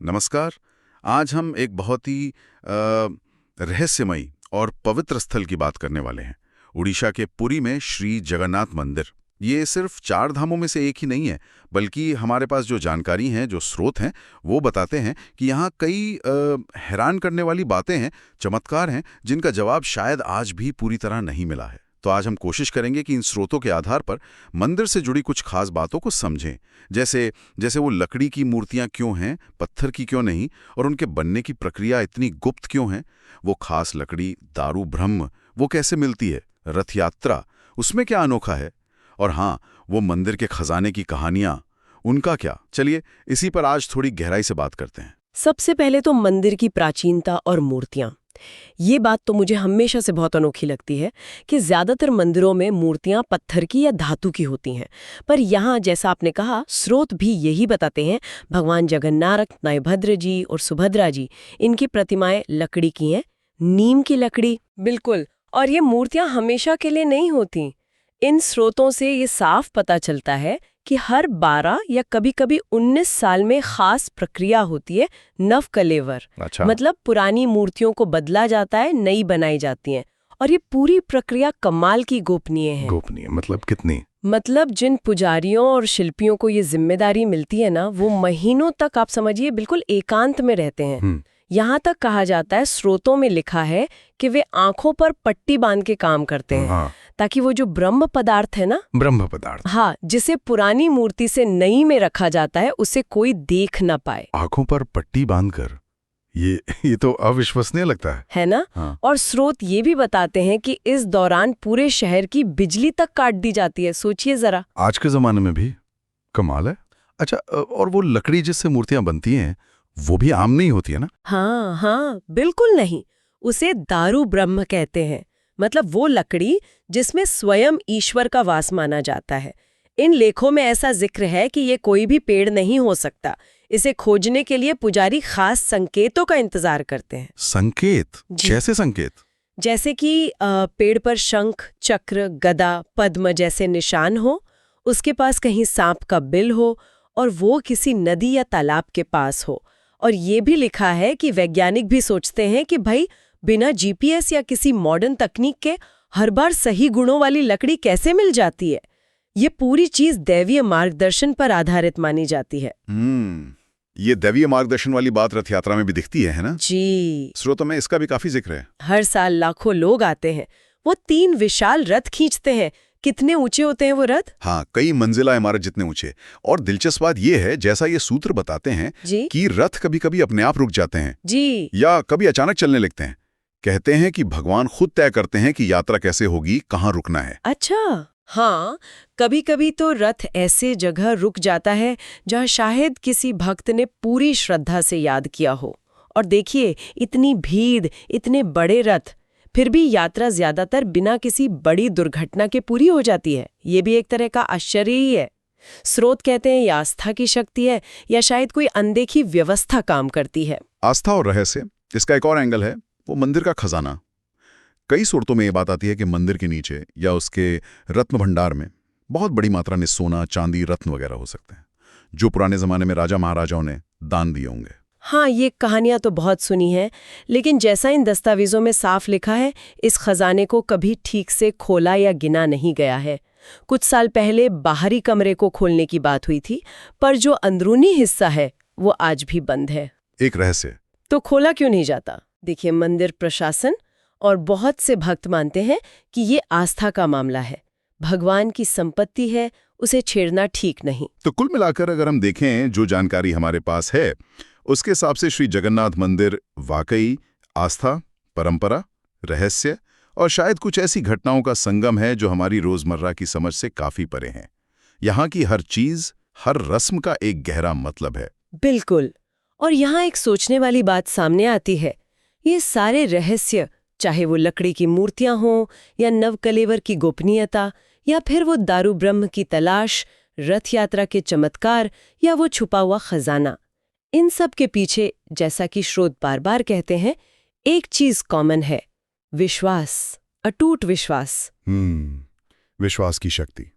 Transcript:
नमस्कार। आज हम एक बहुत ही रहस्यमयी और पवित्र स्थल की बात करने वाले हैं। उड़ीसा के पुरी में श्री जगन्नाथ मंदिर। ये सिर्फ 4 धामों में से एक ही नहीं है, बल्कि हमारे पास जो जानकारी हैं, जो स्रोत हैं, वो बताते हैं कि यहाँ कई हैरान करने वाली बातें हैं, चमत्कार हैं, जिनका जवाब शायद आज भी पूरी तरह नहीं मिला है। तो आज हम कोशिश करेंगे कि इन स्रोतों के आधार पर मंदिर से जुड़ी कुछ खास बातों को समझें। जैसे जैसे वो लकड़ी की मूर्तियां क्यों हैं, पत्थर की क्यों नहीं, और उनके बनने की प्रक्रिया इतनी गुप्त क्यों है। वो खास लकड़ी दारू ब्रह्म वो कैसे मिलती है, रथ यात्रा उसमें क्या अनोखा है, और हाँ, वो मंदिर के खजाने की कहानियां, उनका क्या। चलिए इसी पर आज थोड़ी गहराई से बात करते हैं। सबसे पहले तो मंदिर की प्राचीनता और मूर्तियां। ये बात तो मुझे हमेशा से बहुत अनोखी लगती है कि ज्यादातर मंदिरों में मूर्तियां पत्थर की या धातु की होती हैं, पर यहाँ जैसा आपने कहा स्रोत भी यही बताते हैं। भगवान जगन्नाथ, नयभद्र जी और सुभद्रा जी, इनकी प्रतिमाएं लकड़ी की हैं, नीम की लकड़ी। बिल्कुल। और ये मूर्तियां हमेशा के लिए नहीं होती। इन स्रोतों से ये साफ पता चलता है कि हर 12 या कभी-कभी 19 साल में खास प्रक्रिया होती है, नवकलेवर। अच्छा। मतलब पुरानी मूर्तियों को बदला जाता है, नई बनाई जाती हैं। और ये पूरी प्रक्रिया कमाल की गोपनीय है। गोपनीय मतलब कितनी? मतलब जिन पुजारियों और शिल्पियों को ये जिम्मेदारी मिलती है ना, वो महीनों तक आप समझिए बिल्कुल एकांत में रहते हैं। यहाँ तक कहा जाता है, स्रोतों में लिखा है कि वे आंखों पर पट्टी बांध के काम करते हैं। हाँ। ताकि वो जो ब्रह्म पदार्थ है ना, ब्रह्म पदार्थ, हाँ, जिसे पुरानी मूर्ति से नई में रखा जाता है, उसे कोई देख ना पाए। आंखों पर पट्टी बांधकर, ये तो अविश्वसनीय लगता है ना। हाँ। और स्रोत ये भी बताते हैं कि इस दौरान पूरे शहर की बिजली तक काट दी जाती है। सोचिए जरा। आज के जमाने में भी कमाल है। अच्छा, और वो लकड़ी जिससे मूर्तियां बनती हैं, वो भी आम नहीं होती है ना? हाँ हाँ, बिल्कुल नहीं। उसे दारू ब्रह्म कहते हैं। मतलब वो लकड़ी जिसमें स्वयं ईश्वर का वास माना जाता है। इन लेखों में ऐसा जिक्र है कि ये कोई भी पेड़ नहीं हो सकता। इसे खोजने के लिए पुजारी खास संकेतों का इंतजार करते हैं। संकेत? कैसे संकेत? जैसे कि पेड़ पर शंख, चक्र, गदा, पद्म जैसे निशान हो, उसके पास कहीं सांप का बिल हो, और वो किसी नदी या तालाब के पास हो। और ये भी लिखा है कि वैज्ञानिक भी सोचते हैं कि भाई बिना जीपीएस या किसी मॉडर्न तकनीक के हर बार सही गुणों वाली लकड़ी कैसे मिल जाती है। ये पूरी चीज दैवीय मार्गदर्शन पर आधारित मानी जाती है। ये दैवीय मार्गदर्शन वाली बात रथ यात्रा में भी दिखती है ना? जी। स्रोतों में इसका भी काफी जिक्र है। हर साल लाखों लोग आते हैं। वो 3 विशाल रथ खींचते हैं। कितने ऊंचे होते हैं वो रथ? हाँ, कई मंजिला इमारत जितने ऊंचे। और दिलचस्प बात ये है, जैसा ये सूत्र बताते हैं कि रथ कभी-कभी अपने आप रुक जाते हैं जी, या कभी अचानक चलने लगते हैं। कहते हैं कि भगवान खुद तय करते हैं कि यात्रा कैसे होगी, कहाँ रुकना है। अच्छा। हाँ, कभी-कभी तो रथ ऐसे जगह रुक जाता है जहाँ शायद किसी भक्त ने पूरी श्रद्धा से याद किया हो। और देखिए, इतनी भीड़, इतने बड़े रथ, फिर भी यात्रा ज्यादातर बिना किसी बड़ी दुर्घटना के पूरी हो जाती है। ये भी एक तरह का आश्चर्य ही है। स्रोत कहते हैं ये आस्था की शक्ति है, या शायद कोई अनदेखी व्यवस्था काम करती है। आस्था और रहस्य, इसका एक और एंगल है, वो मंदिर का खजाना। कई सूरतों में ये बात आती है कि मंदिर के नीचे या उसके रत्न भंडार में बहुत बड़ी मात्रा में सोना, चांदी, रत्न वगैरह हो सकते हैं, जो पुराने जमाने में राजा महाराजाओं ने दान दिए होंगे। हाँ, ये कहानियां तो बहुत सुनी हैं, लेकिन जैसा इन दस्तावेजों में साफ लिखा है, इस खजाने को कभी ठीक से खोला या गिना नहीं गया है। कुछ साल पहले बाहरी कमरे को खोलने की बात हुई थी, पर जो अंदरूनी हिस्सा है वो आज भी बंद है। एक रहस्य। तो खोला क्यों नहीं जाता? देखिए, मंदिर प्रशासन और बहुत से भक्त मानते हैं कि ये आस्था का मामला है। भगवान की संपत्ति है, उसे छेड़ना ठीक नहीं। तो कुल मिलाकर अगर हम देखें जो जानकारी हमारे पास है, उसके हिसाब से श्री जगन्नाथ मंदिर वाकई आस्था, परंपरा, रहस्य और शायद कुछ ऐसी घटनाओं का संगम है जो हमारी रोजमर्रा की समझ से काफी परे हैं। यहाँ की हर चीज, हर रस्म का एक गहरा मतलब है। बिल्कुल। और यहाँ एक सोचने वाली बात सामने आती है। ये सारे रहस्य, चाहे वो लकड़ी की मूर्तियां हों या नवकलेवर की गोपनीयता, या फिर वो दारू ब्रह्म की तलाश, रथ यात्रा के चमत्कार, या वो छुपा हुआ खजाना, इन सब के पीछे, जैसा कि स्रोत बार बार कहते हैं, एक चीज कॉमन है: विश्वास, अटूट विश्वास। विश्वास की शक्ति।